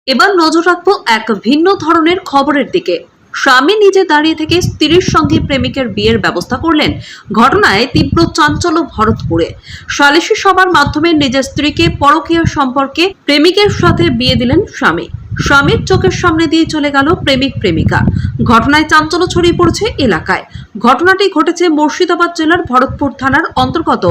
এবার নজর রাখবো এক ভিন্ন ধরনের খবরের দিকে। স্বামী নিজে দাঁড়িয়ে থেকে স্ত্রীর সঙ্গে প্রেমিকের বিয়ের ব্যবস্থা করলেন। ঘটনায় তীব্র চাঞ্চল্য ভরতপুরে। সালিশি সভার মাধ্যমে নিজের স্ত্রীকে পরকীয়া সম্পর্কে প্রেমিকের সাথে বিয়ে দিলেন স্বামী। স্বামীর চোখের সামনে দিয়ে চলে গেল প্রেমিক প্রেমিকা। ঘটনায় চাঞ্চল্য ছড়িয়ে পড়েছে এলাকায়। ঘটনাটি ঘটেছে মুর্শিদাবাদ জেলার ভরতপুর থানার অন্তর্গত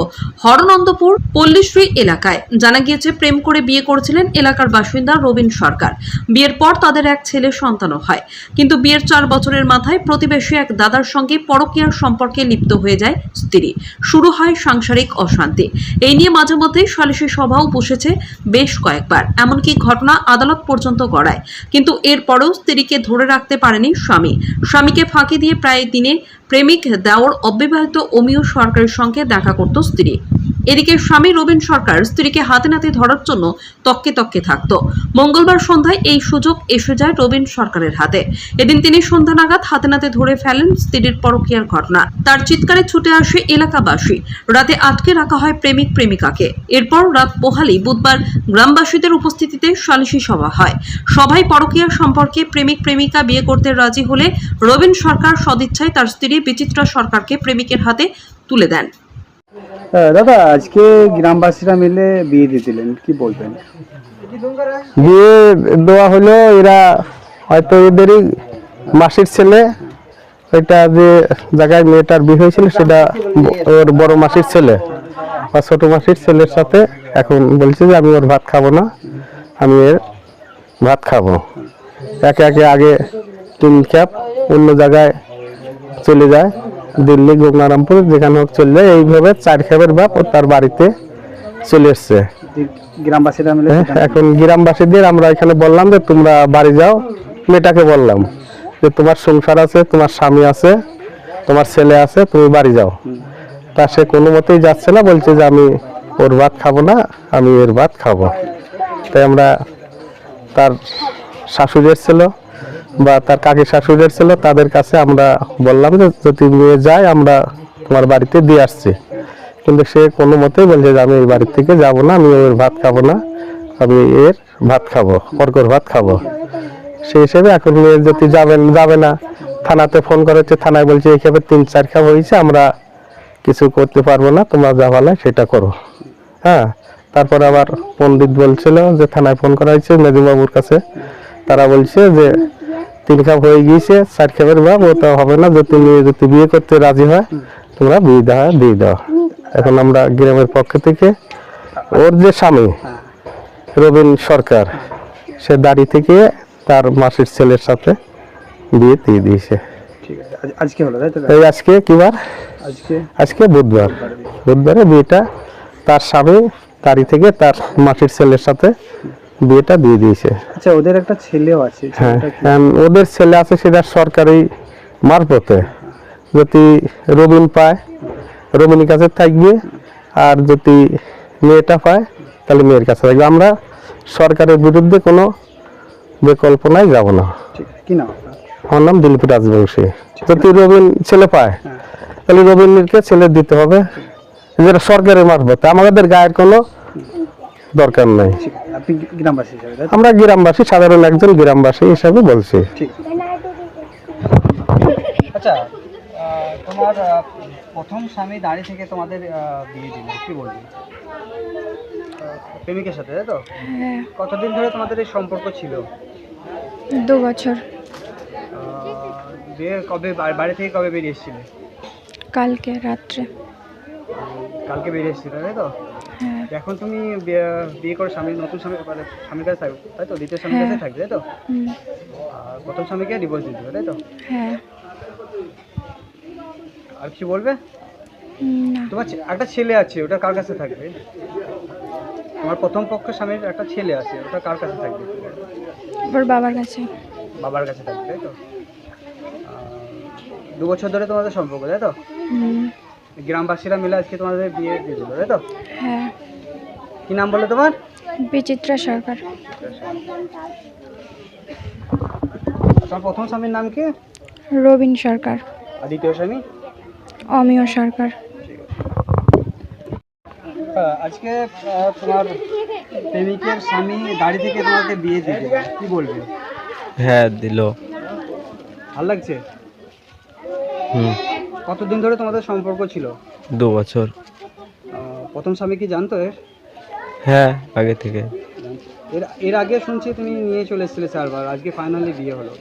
হরনন্দপুর পল্লীশ্রী এলাকায়। জানা গিয়েছে, প্রেম করে বিয়ে করেছিলেন এলাকার বাসিন্দা রবিন সরকার। বিয়ের পর তাদের এক ছেলে সন্তানও হয়, কিন্তু বিয়ের 4 বছরের মাথায় প্রতিবেশী এক দাদার সঙ্গে পরকীয়ার সম্পর্কে লিপ্ত হয়ে যায় স্ত্রী। শুরু হয় সাংসারিক অশান্তি। এই নিয়ে মাঝে মধ্যেই সালিশি সভাও বসেছে বেশ কয়েকবার, এমনকি ঘটনা আদালত পর্যন্ত গড়ায়। কিন্তু এরপরেও স্ত্রীকে ধরে রাখতে পারেনি স্বামী। স্বামীকে ফাঁকি দিয়ে প্রায় দিনে প্রেমিক দেওর অবিবাহিত অমিয় সরকারের সঙ্গে দেখা করত স্ত্রী। এদিকে স্বামী রবিন সরকার স্ত্রীকে হাতে নাতে ধরার জন্য তককে তককে থাকতো। মঙ্গলবার সন্ধ্যায় এই সুযোগ এসে যায় রবিন সরকারের হাতে। এদিন তিনি সন্ধ্যা নাগাদ হাতে নাতে ধরে ফেলেন স্ত্রীর পরকীয়ার ঘটনা। তার চিৎকারে ছুটে আসে এলাকাবাসী। রাতে আটকে রাখা হয় প্রেমিক প্রেমিকাকে। এরপর রাত পোহালেই বুধবার গ্রামবাসীদের উপস্থিতিতে সালিশি সভা হয়। সভায় পরকীয়া সম্পর্কে প্রেমিক প্রেমিকা বিয়ে করতে রাজি হলে রবিন সরকার সদিচ্ছায় তার স্ত্রী বিচিত্রা সরকারকে প্রেমিকের হাতে তুলে দেন। দাদা, আজকে গ্রামবাসীরা মিলে বিয়ে দিয়ে দিলেন, কি বলবেন? বিয়ে দেওয়া হলো, এরা হয়তো এদেরই মাসির ছেলে। এটা যে জায়গায় মেয়েটার বিয়ে হয়েছিল সেটা ওর বড় মাসির ছেলে বা ছোট মাসির ছেলের সাথে এখন বলছে যে আমি ওর ভাত খাবো না, আমি এর ভাত খাবো। একে একে আগে 3 খ্যাপ অন্য জায়গায় চলে যায়, দিল্লি, গঙ্গারামপুর, যেখানে হোক চলে যায়। এইভাবে 4 খ্যাপের বাপ ও তার বাড়িতে চলে এসছে। গ্রামবাসীরা মিলে এখন গ্রামবাসীদের আমরা এখানে বললাম যে তোমরা বাড়ি যাও। মেয়েটাকে বললাম যে তোমার সংসার আছে, তোমার স্বামী আছে, তোমার ছেলে আছে, তুমি বাড়ি যাও। তা সে কোনো মতেই যাচ্ছে না, বলছে যে আমি ওর ভাত খাবো না, আমি এর ভাত খাবো। তাই আমরা তার শাশুড়ির ছিল বা তার কাকি শাশুড়ির ছিল, তাদের কাছে আমরা বললাম যে যদি নিয়ে যায় আমরা তোমার বাড়িতে দিয়ে আসছি। কিন্তু সে কোনো মতেই বলছে যে আমি এই বাড়ির থেকে যাব না, আমি ওর ভাত খাবো না, আমি এর ভাত খাবো, অর্কর ভাত খাবো। সেই হিসেবে এখন মেয়ে যদি যাবে না, থানাতে ফোন করেছে, থানায় বলছে এইভাবে 3-4 খাপ হয়েছে, আমরা কিছু করতে পারবো না, তোমরা যা ভালো সেটা করো। হ্যাঁ, তারপর আবার পণ্ডিত বলছিল যে থানায় ফোন করা হয়েছে মেজবাবুর কাছে, তারা বলছে যে 3 খাপ হয়ে গিয়েছে, 4 খাপের ভাব ওটা হবে না, যদি বিয়ে করতে রাজি হয় তোমরা বিয়ে দিয়ে দাও। এখন আমরা গ্রামের পক্ষ থেকে ওর যে স্বামী রবিন সরকার, সে দাড়ি থেকে তার মাসির ছেলের সাথে বিয়ে দিয়ে দিয়েছে। ঠিক আছে, আজকে হলো তাই তো? এই আজকে কি বার? আজকে বুধবার। বুধবারে বিয়েটা তার স্বামী দাড়ি থেকে তার মাসির ছেলের সাথে বিয়েটা দিয়ে দিয়েছে। আচ্ছা, ওদের একটা ছেলেও আছে? হ্যাঁ, ওদের ছেলে আছে, সেটা সরকারি মারফতে। যদি রবিন পায় রবিনের কাছে থাকবে, আর যদি মেয়েটা পায় তাহলে মেয়ের কাছে থাকবে। আমরা সরকারের বিরুদ্ধে কোনো বিকল্পনায় যাব না। কি নাম? আমার নাম দিলীপ রাজবংশী। যদি রবিন ছেলে পায় তাহলে রবিনকে ছেলে দিতে হবে, যেটা সরকারের মারফতে, আমাদের গায়ের কোনো দরকার নাই। আপনি গ্রামবাসী হিসেবে? আমরা গ্রামবাসী, সাধারণ একজন গ্রামবাসী হিসাবে বলছি। আচ্ছা, তোমার প্রথম স্বামী দাঁড়িয়ে থেকে তোমাদের বিয়ে দিল, কি বলবি? প্রেমিকের সাথে, তাই তো? কতদিন ধরে তোমাদের এই সম্পর্ক ছিল? 2 বছর। বিয়ে কবে, বাড়ি থেকে কবে বেরিয়ে এসেছিলে? কালকে রাত্রে। কালকে বেরিয়ে এসেছিলে, তাই তো? হ্যাঁ। এখন তুমি বিয়ে করে নতুন স্বামীর কাছে থাকবে, তাই তো? দ্বিতীয় স্বামীর কাছে থাকবে, তাই তো? প্রথম স্বামীকে ডিভোর্স দিয়ে দেবে, তাই তো? হ্যাঁ। আর কি বলবে? না। তোমার একটা ছেলে আছে, ওটা কার কাছে থাকবে? তোমার প্রথম পক্ষ স্বামীর একটা ছেলে আছে, ওটা কার কাছে থাকবে? ওর বাবার কাছে। বাবার কাছে থাকবে, তাই তো? 2 বছর ধরে তোমাদের সম্পর্ক, তাই তো? গ্রামবাসীরা মিলে আজকে তোমাদের বিয়ে দিয়ে দিল, তাই তো? হ্যাঁ। কি নাম বলে তোমার? বিচিত্রা সরকার। তোমার প্রথম স্বামীর নাম কি? রবিন সরকার। আর দ্বিতীয় স্বামী? অমিয় সরকার। আজকে তোমার প্রেমিকের স্বামী দাড়ি থেকে তোমাকে বিয়ে দিয়ে দিল, কি বলবে? হ্যাঁ দিল। ভালো লাগছে? হুম। কতদিন ধরে তোমাদের সম্পর্ক ছিল? 2 বছর। প্রথম স্বামী কি জানতো এর? হ্যাঁ আগে থেকে। এর এর আগে শুনছি তুমি নিয়ে চলে এসেছিলে 4 বার, আজকে ফাইনালি বিয়ে হলো,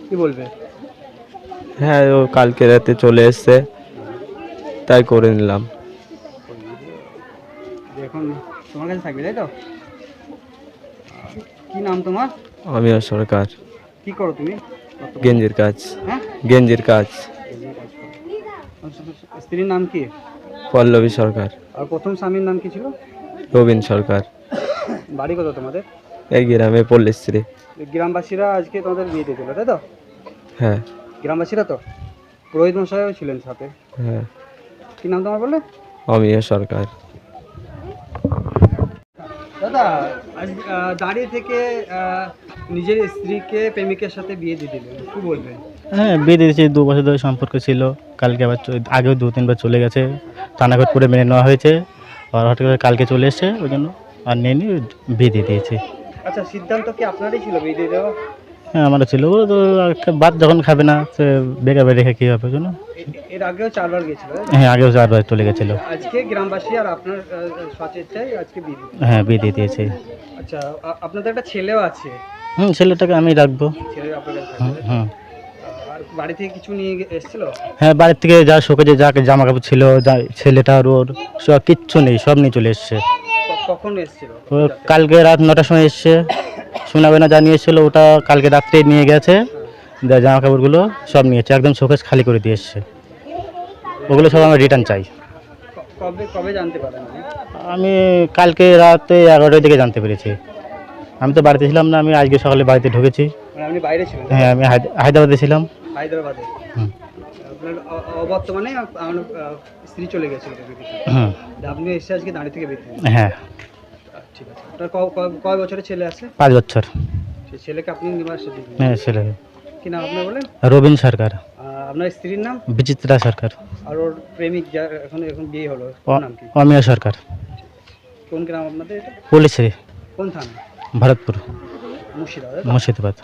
কি বলবে? হ্যাঁ ও কালকে রাতে চলে এসছে, তাই করে নিলাম। এখন তোমার কাছে থাকবে, তাই তো? কি নাম তোমার? আমিও সরকার। কি করো তুমি? গেঞ্জির কাজ। হ্যাঁ, গেঞ্জির কাজ। স্ত্রীর নাম কি? পল্লবী সরকার। আর প্রথম স্বামীর নাম কি ছিল? রবিন সরকার। বাড়ি কত তোমাদের? এই গ্রামে পল্লীশ্রী। গ্রামবাসীরা আজকে তোমাদের বিয়ে দিয়ে দিল, তাই তো? হ্যাঁ গ্রামবাসীরা তো পুরোহিত মশাইও ছিলেন সাথে। হ্যাঁ। কি নাম তোমার বললে? আমিও সরকার। দাদা, আজ দাঁড়িয়ে থেকে নিজের স্ত্রীকে প্রেমিকের সাথে বিয়ে দিয়ে দিলেন, কি বলবেন? হ্যাঁ বিয়ে দিয়েছি, 2 বছর ধরে সম্পর্ক ছিল। কালকে আবার আগেও 2-3 বার চলে গেছে, থানাঘাট করে মেনে নেওয়া হয়েছে। আর হঠাৎ করে কালকে চলে এসছে, ওই জন্য আর নিয়ে নিয়ে বিয়ে দিয়ে দিয়েছি। আচ্ছা, সিদ্ধান্ত কি আপনারই ছিল বিয়ে দিয়ে দেওয়া? হ্যাঁ আমার ছিল, ও তো একটা বাদ যখন খাবে না সে বেকার বেড়ে রেখে কী হবে, ওই জন্য। এর আগেও 4 বার গেছিল, তাই তো? হ্যাঁ আগেও 4 বার চলে গেছিলো। আজকে গ্রামবাসী আর আপনার সচেচ্ছায় আজকে বিয়ে দিলেন। হ্যাঁ বিয়ে দিয়ে দিয়েছি। আচ্ছা, আপনাদের একটা ছেলেও আছে, ছেলেটাকে আমি রাখবো। ছেলে আপনার কাছে থাকবে, তাই তো? হুম। আর বাড়ি থেকে কিছু নিয়ে এসেছিল? হ্যাঁ বাড়ির থেকে যা শোকেজে যা জামা কাপড় ছিল, যা ছেলেটার ওর সব কিচ্ছু নেই, সব নিয়ে চলে এসছে। কখন এসেছিল? ও কালকে রাত 9টার সময় এসছে, শোনাবে না জানিয়ে এসেছিলো, ওটা কালকে রাত্রে নিয়ে গেছে। জামা কাপড়গুলো সব নিয়েছে, একদম শোকেস খালি করে দিয়ে এসছে। ওগুলো সব আমরা রিটার্ন চাই। কবে কবে জানতে পারেন? আমি কালকে রাতে 11টার দিকে জানতে পেরেছি। আমি তো বাড়িতে ছিলাম না, আমি আজকে সকালে বাড়িতে ঢুকেছি। মানে আপনি বাইরে ছিলেন? হ্যাঁ আমি হায়দ্রাবাদে ছিলাম। হায়দ্রাবাদে। হুম। আপনার অবর্তমানে আমার স্ত্রী চলে গেছিল বিদেশে। হুম। আপনি এসে আজকে দাঁড়িয়ে থেকে বেরিয়ে? হ্যাঁ ঠিক আছে। আপনার কয় বছরের ছেলে আছে? 5 বছর। সেই ছেলেকে আপনি নিবাসে দিন। হ্যাঁ ছেলে কি নাম আপনার বলেন? রবিন সরকার। আপনার স্ত্রীর নাম? বিচিত্রা সরকার। আর ওর প্রেমিক যার এখন বিয়ে হলো, ওর নাম কি? অমিয় সরকার। কোন গ্রাম আপনাদের এটা? পল্লীশ্রী, কোন থানা? ভরতপুর, মুর্শিদাবাদ। মুর্শিদাবাদ।